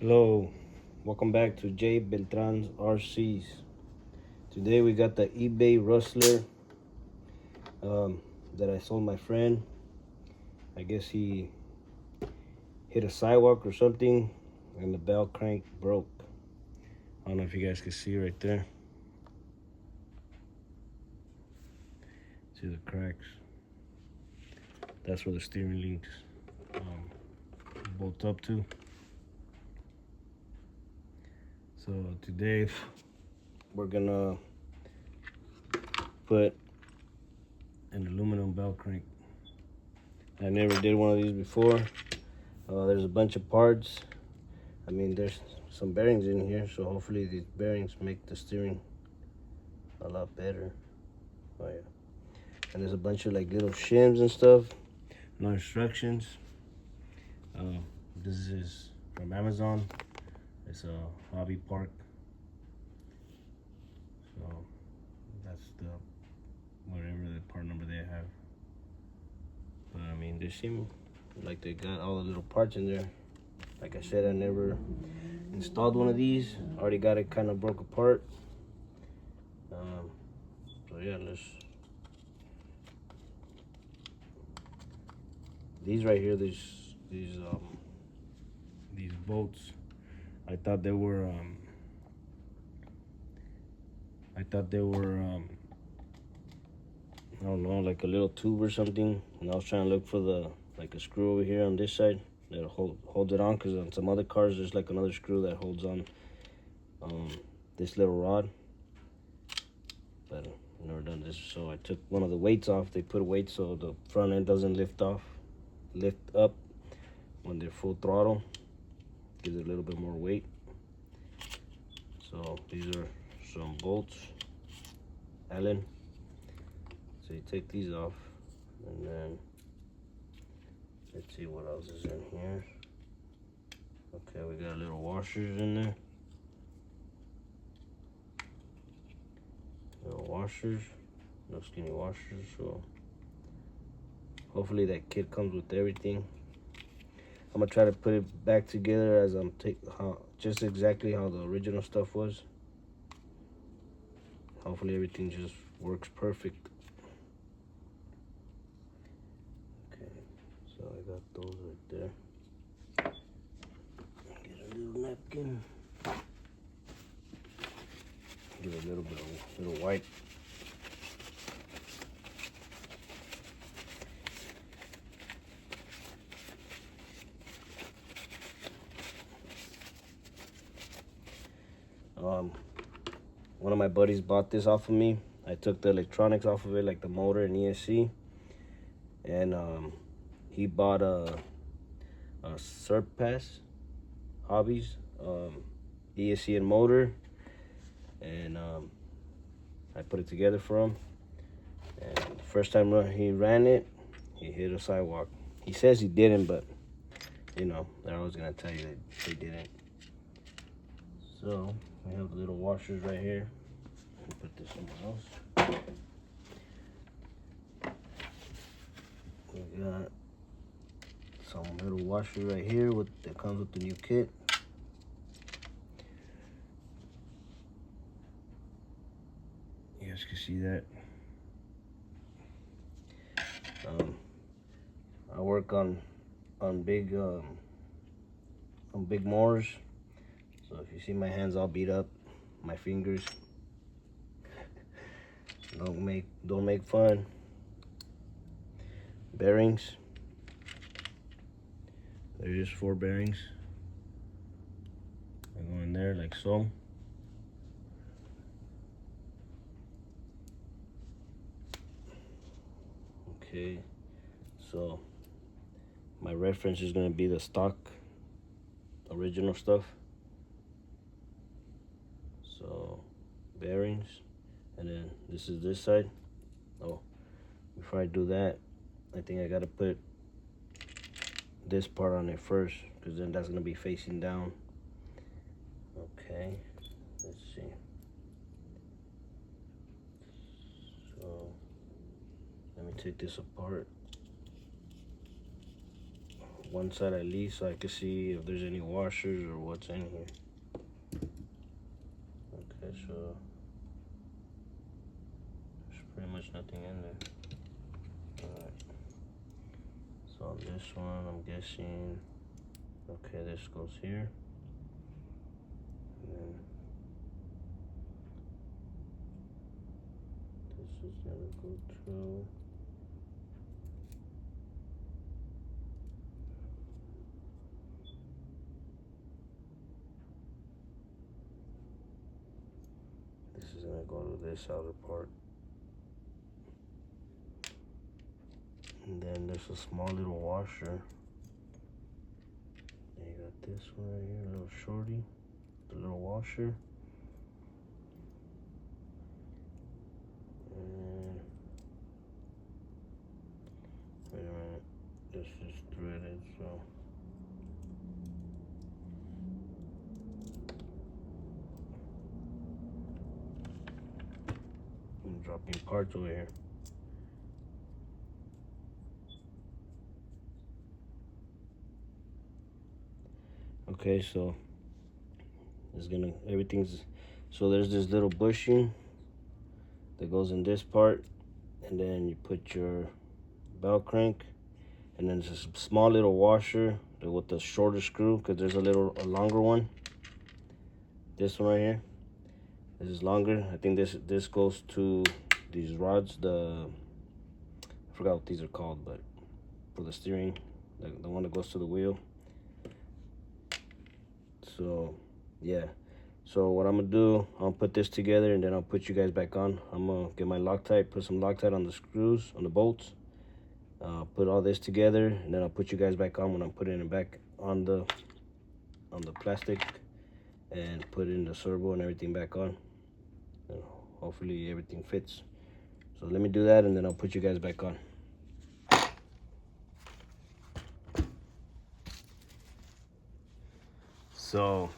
Hello, welcome back to JBeltranrc's. Today we got the eBay rustler that I sold my friend. I guess he hit a sidewalk or something and the belt crank broke. I don't know if you guys can see right there. See the cracks. That's where the steering links bolt up to. So today we're gonna put an aluminum belt crank. I never did one of these before. There's a bunch of parts. I mean, there's some bearings in here, so hopefully these bearings make the steering a lot better. Oh yeah. And there's a bunch of like little shims and stuff. No instructions. This is from Amazon. It's a hobby park. So that's the whatever the part number they have. But I mean, they seem like they got all the little parts in there. Like I said, I never installed one of these. Already got it kind of broke apart. So yeah, these right here, these bolts. I thought they were I don't know, like a little tube or something. And I was trying to look for like a screw over here on this side that holds it on, because on some other cars there's like another screw that holds on this little rod. But I've never done this, so I took one of the weights off. They put a weight so the front end doesn't lift up when they're full throttle. Gives it a little bit more weight. So these are some bolts, Allen. So you take these off, and then let's see what else is in here. Okay, we got little washers in there. Little washers, no skinny washers. So hopefully that kit comes with everything. I'm gonna try to put it back together as I'm just exactly how the original stuff was. Hopefully everything just works perfect. Okay, so I got those right there. Get a little napkin. Give it a little bit of little white. One of my buddies bought this off of me. I took the electronics off of it, like the motor and ESC, and he bought a Surpass Hobbies ESC and motor, and I put it together for him. And the first time he ran it, he hit a sidewalk. He says he didn't, but you know, they're always gonna tell you that they didn't. So we have the little washers right here. Put this somewhere else. We got some little washer right here that comes with the new kit. You guys can see that. I work on big mowers. So if you see my hands all beat up, my fingers, don't make fun. Bearings. There's just 4 bearings. They go in there like so. Okay, so my reference is gonna be the stock original stuff. So bearings, and then this is this side. Oh, before I do that, I think I gotta put this part on it first, because then that's gonna be facing down. Okay, let's see. So let me take this apart. one side at least, so I can see if there's any washers or what's in here. Okay, so there's pretty much nothing in there. Alright. So on this one, I'm guessing, okay, this goes here. And then this is gonna go through. This is gonna go to this outer part. And then there's a small little washer. And you got this one right here, a little shorty, the little washer. And wait a minute, this is threaded, so I'm dropping parts over here. Okay, so it's gonna, everything's, so there's this little bushing that goes in this part, and then you put your belt crank, and then there's a small little washer with the shorter screw, because there's a longer one. This one right here, this is longer. I think this goes to these rods, I forgot what these are called, but for the steering, the one that goes to the wheel. So yeah, so what I'm gonna do, I'll put this together and then I'll put you guys back on. I'm gonna get my Loctite, put some Loctite on the screws, on the bolts, put all this together, and then I'll put you guys back on when I'm putting it back on the plastic, and put in the servo and everything back on, and hopefully everything fits. So let me do that and then I'll put you guys back on. So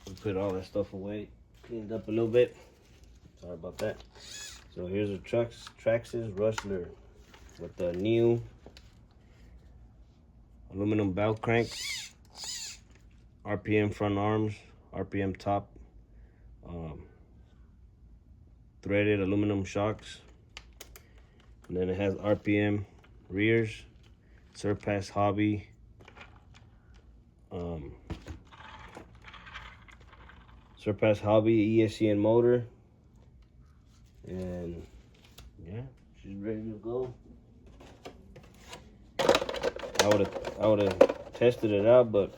we put all that stuff away, cleaned up a little bit. Sorry about that. So here's a Traxxas rustler with the new aluminum belt crank, RPM front arms, RPM top, threaded aluminum shocks, and then it has RPM rears, Surpass Hobby, Surpass Hobby ESCN motor, and yeah, she's ready to go. I would have tested it out, but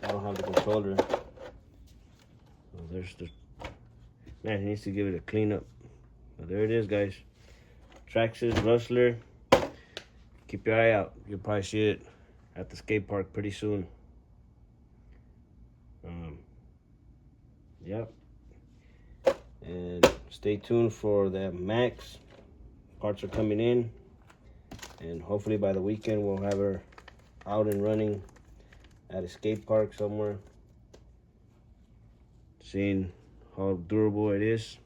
I don't have the controller. So there's the, man, he needs to give it a cleanup. But there it is, guys. Traxxas rustler. Keep your eye out. You'll probably see it at the skate park pretty soon. Yep. And stay tuned for the Max. Parts are coming in, and hopefully by the weekend we'll have her out and running at a skate park somewhere, seeing how durable it is.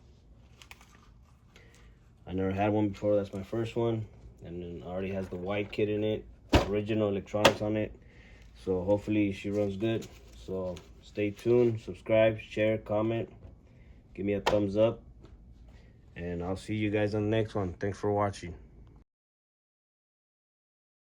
I never had one before. That's my first one, and then already has the white kit in it, original electronics on it, so hopefully she runs good. So stay tuned, subscribe, share, comment, give me a thumbs up, and I'll see you guys on the next one. Thanks for watching.